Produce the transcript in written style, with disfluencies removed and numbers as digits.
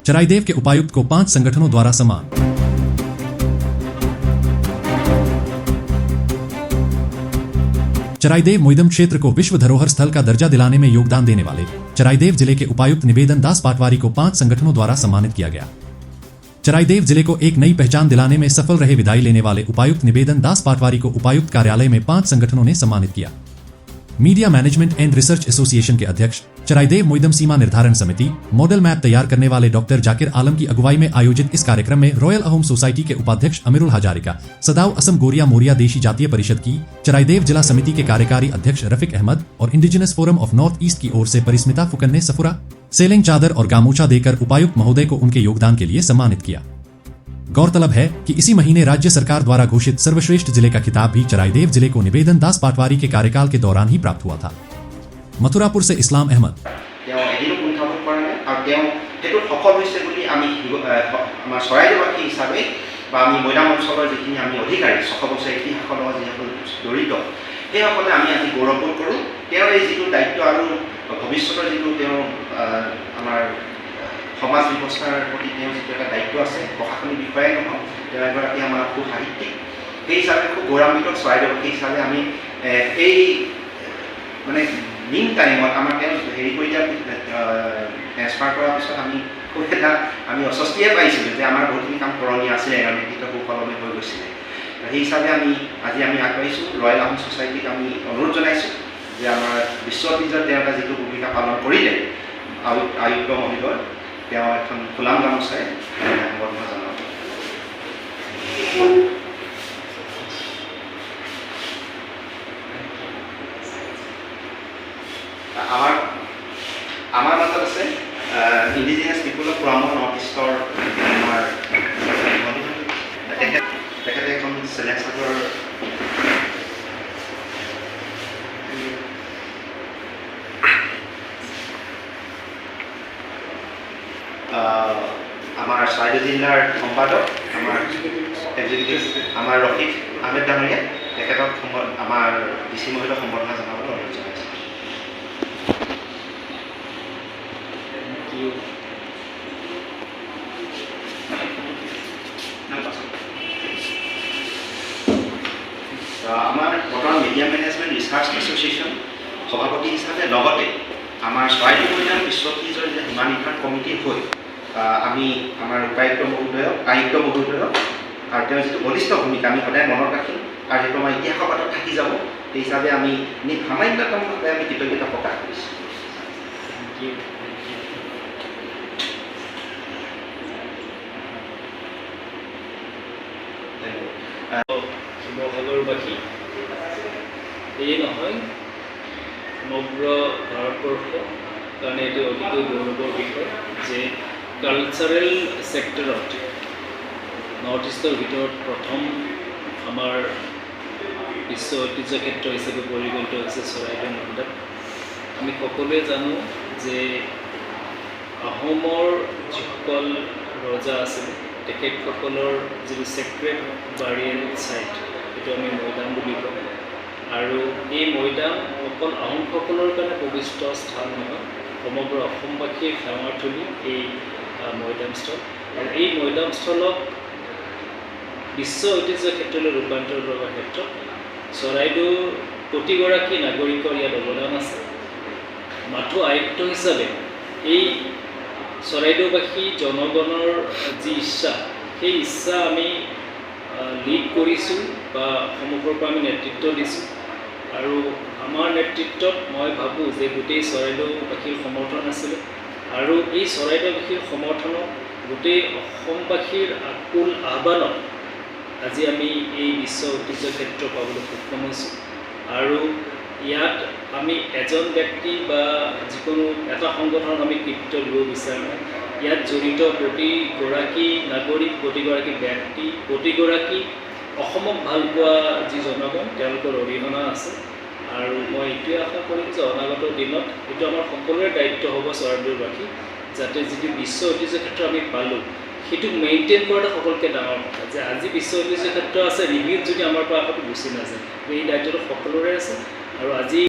चराईदेव के उपायुक्त को 5 संगठनों द्वारा सम्मान। चराईदेव मोइदम क्षेत्र को विश्व धरोहर स्थल का दर्जा दिलाने में योगदान देने वाले चराईदेव जिले के उपायुक्त निवेदन दास पाटवारी को 5 संगठनों द्वारा सम्मानित किया गया। चराईदेव जिले को एक नई पहचान दिलाने में सफल रहे विदाई लेने वाले उपायुक्त निवेदन दास पाटवारी को उपायुक्त कार्यालय में 5 संगठनों ने सम्मानित किया। Media management and research association के अध्यक्ष, चराईदेव मोइदम सीमा निर्धारण समिति, मॉडल मैप तैयार करने वाले डॉक्टर जाकिर आलम की अगुवाई में आयोजित इस कार्यक्रम में रॉयल अहोम सोसाइटी के उपाध्यक्ष अमीरुल हजारिका, सदाव असम गोरिया मोरिया देशी जातीय परिषद की चराईदेव जिला समिति के कार्यकारी अध्यक्ष रफिक अहमद और indigenous forum of north east की ओर से परिस्मिता फुकन ने सफुरा, सेलिंग चादर और गामोचा देकर उपायुक्त महोदय को उनके योगदान के लिए सम्मानित किया। गौरतलब है कि इसी महीने राज्य सरकार द्वारा घोषित सर्वश्रेष्ठ जिले का खिताब भी चराईदेव जिले को निवेदन दास पाटवारी के कार्यकाल के दौरान ही प्राप्त हुआ था। मथुरापुर से इस्लाम अहमद। সমাজ ব্যৱস্থাৰ প্ৰতি তেওঁ যিটো এটা দায়িত্ব আছে, প্ৰশাসনিক বিষয়াই নহয়, তেওঁ এগৰাকী আমাৰ খুব সাহিত্যিক। সেই হিচাপে খুব গৌৰৱান্বিত চৰাইদেউবাসী হিচাপে আমি এই মানে মেইন টাইমত আমাৰ তেওঁ হেৰি কৰি দিয়া ট্ৰেন্সফাৰ কৰাৰ পিছত আমি খুব এটা আমি অস্বস্তিয়ে পাইছিলোঁ যে আমাৰ বহুতখিনি কাম কৰণীয় আছিলে, নেতৃত্ব সুকলমে হৈ গৈছিলে। সেই হিচাপে আজি আমি আগবাঢ়িছোঁ। ৰয়েল আহোম ছ'চাইটিক আমি অনুৰোধ জনাইছোঁ যে আমাৰ বিশ্ব ঐতিহ্যত তেওঁ এটা যিটো ভূমিকা পালন কৰিলে আয়ুক্ত মহোদয়, তেওঁ এখন ফুলাম গামোচাই সম্বৰ্ধনা জনাব। আমাৰ মাজত আছে indigenous people of forum of নৰ্থ ইষ্টৰ আমাৰ তেখেতে এখন চেলেঞ্জ চাদৰ আমাৰ চৰাইদেউ জিলাৰ সম্পাদক আমাৰ এক্সিকিউটিভ আমাৰ ৰফিক আহমেদ ডাঙৰীয়া, তেখেতক আমাৰ ডিচি মহোদয়ক সম্বৰ্ধনা জনাবলৈ অনুৰোধ জনাইছোঁ। আমাৰ বৰ্তমান মিডিয়া মেনেজমেণ্ট ৰিচাৰ্চ এছ'চিয়েশ্যন সভাপতি হিচাপে লগতে আমাৰ চৰাইদেউ মৈদাম বিশ্ব ঐতিহ্যৰ যে সীমা নিৰ্ধাৰণ কমিটিৰ হৈ আমি আমাৰ উপায়ুক্ত মহোদয়ক, আয়ুক্ত মহোদয়ক আৰু তেওঁৰ যিটো বলিষ্ঠ ভূমিকা আমি সদায় মনত ৰাখিম আৰু সেইটো আমাৰ ইতিহাসৰ পাতত থাকি যাব। সেই হিচাপে আমি সামান্যতমভাৱে আমি কৃতজ্ঞতা প্ৰকাশ কৰিছোঁ। শিৱসাগৰবাসী এই নহয়, সমগ্ৰ ভাৰতবৰ্ষ কাৰণে এইটো অতিকৈ গৌৰৱৰ বিষয় যে কালচাৰেল ছেক্টৰত নৰ্থ ইষ্টৰ ভিতৰত প্ৰথম আমাৰ বিশ্ব ঐতিহ্য ক্ষেত্ৰ হিচাপে পৰিগণিত হৈছে চৰাইদেউ মৈদাম। আমি সকলোৱে জানো যে আহোমৰ যিসকল ৰজা আছিল তেখেতসকলৰ যিটো ছেক্ৰেট বাৰিয়েল ছাইট, সেইটো আমি মৈদাম বুলি কওঁ। আৰু এই মৈদাম অকল আহোমসকলৰ কাৰণে পবিত্ৰ স্থান নহয়, সমগ্ৰ অসমবাসীৰ সেৱাৰ্থলী এই মৈদামস্থল। আৰু এই মৈদামস্থলক বিশ্ব ঐতিহ্য ক্ষেত্ৰলৈ ৰূপান্তৰ কৰাৰ ক্ষেত্ৰত চৰাইদেউ প্ৰতিগৰাকী নাগৰিকৰ ইয়াত অৱদান আছে। মাথো আয়ুক্ত হিচাপে এই চৰাইদেউবাসী জনগণৰ যি ইচ্ছা, সেই ইচ্ছা আমি লিড কৰিছোঁ বা সমগ্ৰৰ পৰা আমি নেতৃত্ব দিছোঁ। আৰু আমাৰ নেতৃত্বত মই ভাবোঁ যে গোটেই চৰাইদেউবাসীৰ সমৰ্থন আছিলে আৰু এই চৰাইদেউবাসীৰ সমৰ্থনত গোটেই অসমবাসীৰ আকুল আহ্বানত আজি আমি এই বিশ্ব ঐতিহ্য ক্ষেত্ৰ পাবলৈ সক্ষম হৈছোঁ। আৰু ইয়াত আমি এজন ব্যক্তি বা যিকোনো এটা সংগঠন আমি কৃতিত্ব দিব বিচাৰোঁ নাই। ইয়াত জড়িত প্ৰতিগৰাকী নাগৰিক, প্ৰতিগৰাকী ব্যক্তি, প্ৰতিগৰাকী অসমক ভাল পোৱা যি জনগণ, তেওঁলোকৰ অৰিহণা আছে। আৰু মই এইটোৱে আশা কৰিম যে অনাগত দিনত এইটো আমাৰ সকলোৰে দায়িত্ব হ'ব চৰাইদেউবাসী, যাতে যিটো বিশ্ব ঐতিহ্য ক্ষেত্ৰ আমি পালোঁ সেইটো মেইনটেইন কৰাটো সকলোতকৈ ডাঙৰ কথা। যে আজি বিশ্ব ঐতিহ্য ক্ষেত্ৰ আছে, ৰিভিউত যদি আমাৰ পৰা আকৌ গুচি নাযায়, এই দায়িত্বটো সকলোৰে আছে। আৰু আজি